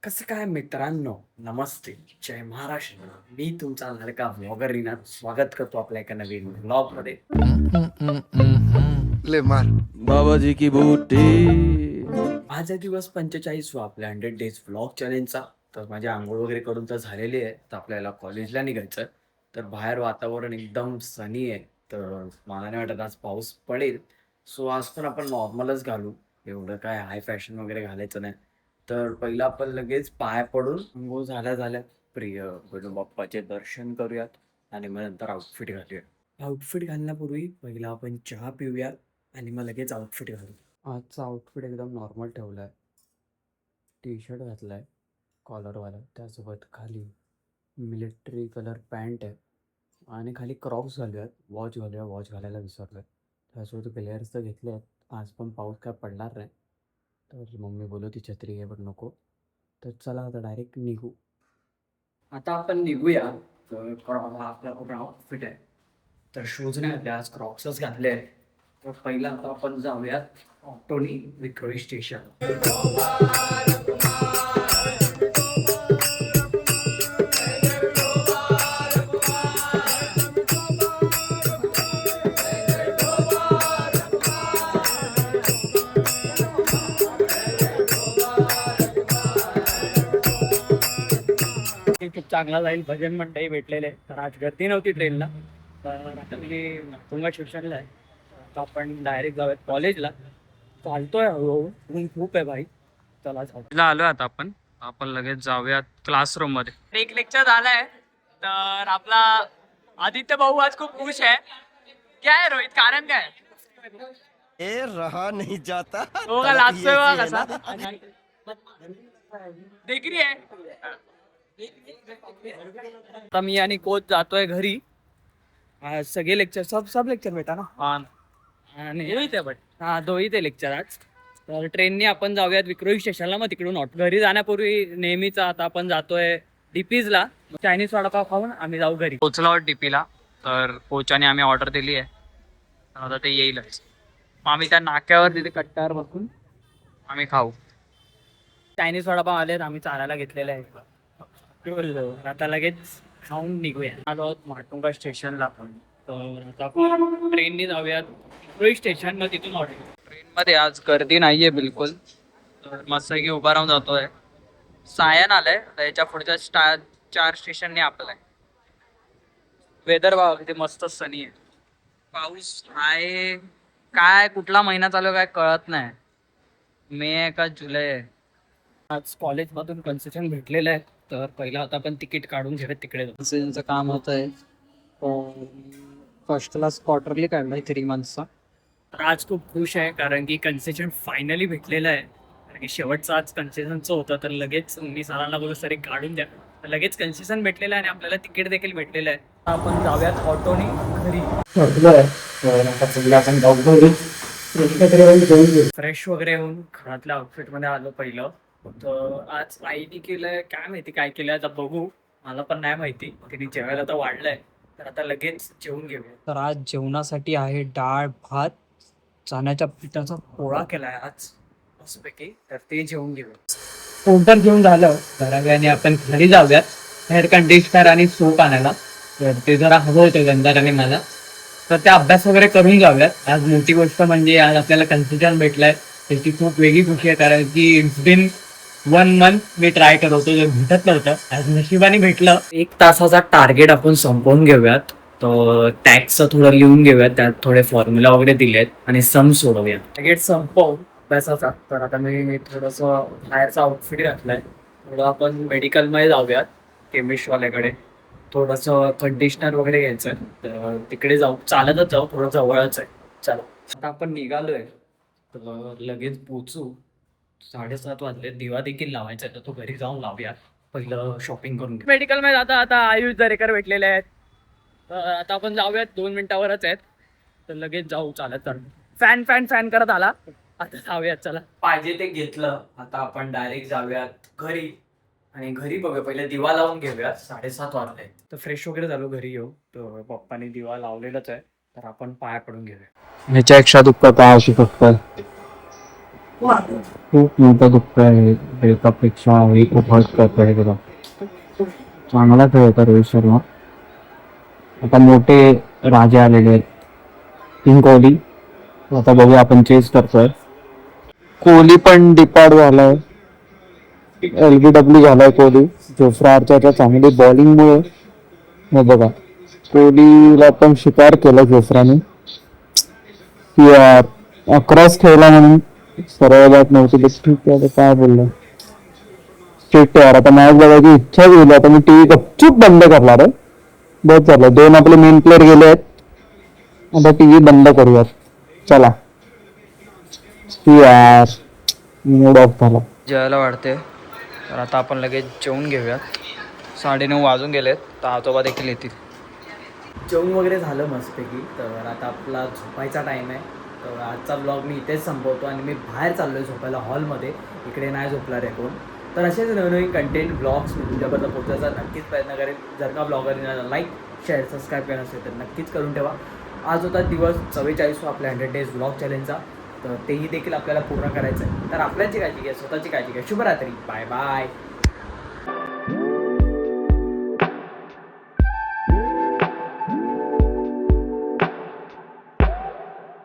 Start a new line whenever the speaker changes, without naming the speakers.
कसं काय मित्रांनो, नमस्ते, जय महाराष्ट्र. मी तुमचा लाडका व्लॉगर रिनाथ स्वागत करतो आपल्या एका नवीन व्लॉगमध्ये.
ले मार
बाबाजी की बूटी.
आज आहे दिवस 45 आपल्या 100 डेज व्लॉग चॅलेंजचा. तर माझी अंघोळ वगैरे करून तर झालेली आहे. तर आपल्याला कॉलेजला निघायचं आहे. तर बाहेर वातावरण एकदम सनी आहे. तर मला नाही वाटत आज पाऊस पडेल. सो आज पण आपण नॉर्मलच घालू. एवढं काय हाय फॅशन वगैरे घालायचं नाही. तर पहिलं आपण लगेच पाय पडून अंघोळ झाल्या प्रिय गणबाप्पाचे दर्शन करूयात आणि मग नंतर आउटफिट घालूया. आउटफिट घालण्यापूर्वी पहिला आपण चहा पिऊया आणि मग लगेच आउटफिट घालू. आजचा आउटफिट एकदम नॉर्मल ठेवला आहे. टी शर्ट घातला आहे कॉलरवाला, त्यासोबत खाली मिलिटरी कलर पॅन्ट आहे आणि खाली क्रॉक्स घालूयात. वॉच घालूया, वॉच घालायला विसरलो आहे. त्यासोबत ग्लेअर्स तर घेतले आहेत. आज पण पाऊस काय पडणार नाही. तर मम्मी बोलवती छत्री आहे पण नको. तर चला आता डायरेक्ट निघू. आता आपण निघूया. तर हा आपला पूर्ण आउटफिट आहे. तर शूज नाही घातले, आज क्रॉक्सच घातले आहेत. तर पहिला आता आपण जाऊयात ऑटोनी विक्रोळी स्टेशन. खूप चांगला जाईल. भजन मंडळी भेटलेले. तर आज गर्दी नव्हती ट्रेनला. तर आता मी तुंगा स्टेशनला आहे. तर आपण डायरेक्ट जाऊयात कॉलेजला. चालतोय हळूहळू, ऊन खूप आहे भाई. चला जाऊ. आलो आता आपण लगेच जाऊयात क्लासरूम मध्ये. एक लेक्चर झालाय. तर आपला आदित्य भाऊ आज खूप खुश आहे. काय रोहित, कारण काय?
ए रहा नहीं जाता
हो का, लागतोय बघा कसा. डिग्री आहे. आता मी आणि कोच जातोय घरी. आज सगळे लेक्चर सब लेक्चर भेटा ना. आणि दोही ते लेक्चर आज. तर ट्रेनने आपण जाऊयात विक्रोळी स्टेशनला. मग तिकडून घरी जाण्यापूर्वी नेहमीचा आता आपण जातोय डीपीजला. चायनीज वडापाव खाऊन आम्ही जाऊ घरी. पोचलो डीपीला. तर कोचाने आम्ही ऑर्डर दिली आहे. आता ते येईलच. मग आम्ही त्या नाक्यावर तिथे कट्ट्यावर बसून आम्ही खाऊ. चायनीज वडापाव आले, आम्ही चालायला घेतलेले आहे. आता लगेच खाऊन निघूया. आलो आहोत माटुंगा स्टेशनला. तर आता ट्रेनने जाऊयात विक्रोळी स्टेशन. मग तिथून ऑर्डर. ट्रेनमध्ये आज गर्दी नाहीये बिलकुल. तर मस्त की उभा राहून जातोय. सायन आलंय. त्याच्या पुढच्या 4 स्टेशनने आपलं आहे. वेदर बघा किती मस्त सनी आहे. पाऊस आहे काय, कुठला महिना चालू आहे काय कळत नाही. मे आहे का जुलै आहे. आज कॉलेजमधून कन्सेशन भेटलेलं आहे. तर पहिला आता आपण तिकीट काढून घेऊया तिकडे. कन्सेशनचं काम होत आहे. फर्स्ट क्लास क्वार्टरली काढलाय 3 मंथचा. तर आज खूप खुश आहे कारण की कन्सेशन फायनली भेटलेलं आहे. कारण की शेवटचं आज कन्सेशनचं होतं. तर लगेच मी सरांना बोलू सर काढून द्या. तर लगेच कन्सेशन भेटलेलं आहे आणि आपल्याला तिकीट देखील भेटलेलं आहे. आपण जाऊयात ऑटोनी घरी. फ्रेश वगैरे होऊन घरातल्या आउटफिटमध्ये आलो पहिलं. तर आज आईने केलंय काय माहिती काय केलंय, आता बघू. मला पण नाही माहिती. तिने जेवायला तर वाढलंय. तर आता लगेच जेवून घेऊया. तर आज जेवणासाठी आहे डाळ भात, चण्याच्या पिठाचा पोळा केलाय आज मस्तपैकी. तर ते जेवून घेऊया. कोणतर जेवून झालं घराने आपण घरी जाऊयात हेअर कंडिशनर आणि सोप आणायला. तर ते जरा हवं होतं गंधार आणि मला. तर ते अभ्यास वगैरे करून जाऊयात. आज मोठी गोष्ट म्हणजे आज आपल्याला कन्सेशन भेटलाय. त्याची खूप वेगळी खुशी आहे कारण की it's been 1 month me try करत होतो, जे भेटत नव्हतं. आज नशिबाने भेटलं. 1 तासाचा टार्गेट आपण संपवून घेऊयात. तर टॅक्सचं थोडं लिहून घेऊयात. त्यात थोडे फॉर्म्युला वगैरे दिले आहेत आणि सम सोडवूयात. टार्गेट संपवून अभ्यासाचा. तर आता मी थोडंसं बाहेरचा आउटफिट घातलाय. थोडं आपण मेडिकलमध्ये जाऊयात केमिस्टवाल्याकडे. थोडंसं कंडिशनर वगैरे घ्यायचं आहे. तर तिकडे जाऊ, चालतच जाऊ, थोडं जवळच आहे. चला आता आपण निघालोय. तर लगेच पोचू. 7:30 वाजले. दिवा देखील लावायचा आहे. तर तो घरी जाऊन लावूया. पहिलं शॉपिंग करून घेऊ. मेडिकलमध्ये आता आयुष दरेकर भेटलेले आहेत. तर आता आपण जाऊयात. 2 मिनिटावरच आहेत. तर लगेच जाऊ चालत. फॅन करत आला. आता जाऊयात चला. पाहिजे ते घेतलं. आता आपण डायरेक्ट जाऊयात घरी. आणि घरी बघूया, पहिले दिवा लावून घेऊया. 7:30 वाजले. तर फ्रेश वगैरे झालो घरी येऊ. तर पप्पाने दिवा लावलेलाच आहे. तर आपण पाया पडून घेऊया.
ह्याच्यापेक्षा दुःख काय असू शकतं.
खूप मोठं दुःख आहे एकापेक्षा एक खूप हर्ट करत आहे त्याला. चांगला खेळ होता रोहित शर्मा. आता मोठे राजे आलेले आहेत. किंग कोहली आता बघूया आपण चेस करतोय. कोहली पण डिपार्ट झालाय. LBW झालाय कोहली. जोफ्रा आर्चरच्या चांगली बॉलिंगमुळे मग बघा कोहलीला पण शिकार केला जोफ्राने. यार क्रॉस खेळला म्हणून सरळ बात नव्हती. बस ठीक आहे, आता काय बोललो स्ट्रिक्ट यार. आता मॅच बघायची इच्छा झाली. आता मी टीव्ही गपचूप बंद करणार आहे. बस झालं, 2 आपले मेन प्लेअर गेले आहेत. आता टीव्ही बंद करूयात. चला यार मूड ऑफ झाला.
जेवायला वाढते तर आता आपण लगेच जेवून घेऊयात. 9:30 वाजून गेलेत तर आजोबा देखील येतील. जेवण वगैरे झालं मस्तपैकी. तर आता आपला झोपायचा टाईम आहे. तर आजचा ब्लॉग मी इथेच संपवतो आणि मी बाहेर चाललो आहे झोपायला हॉलमध्ये. इकडे नाही झोपला रे कोण. तर असेच नवनवीन कंटेंट ब्लॉग्स मी तुमच्यापर्यंत पोहोचायचा नक्कीच प्रयत्न करेन. जर का ब्लॉगरला लाईक शेअर सबस्क्राईब केलं असेल तर नक्कीच करून ठेवा. आज होता दिवस 44 आपल्या 100 डेज ब्लॉग चॅलेंजचा. तर तेही देखील आपल्याला पूर्ण करायचं आहे. तर आपल्याची काळजी घ्या, स्वतःची काळजी घ्या. शुभरात्री. Bye bye.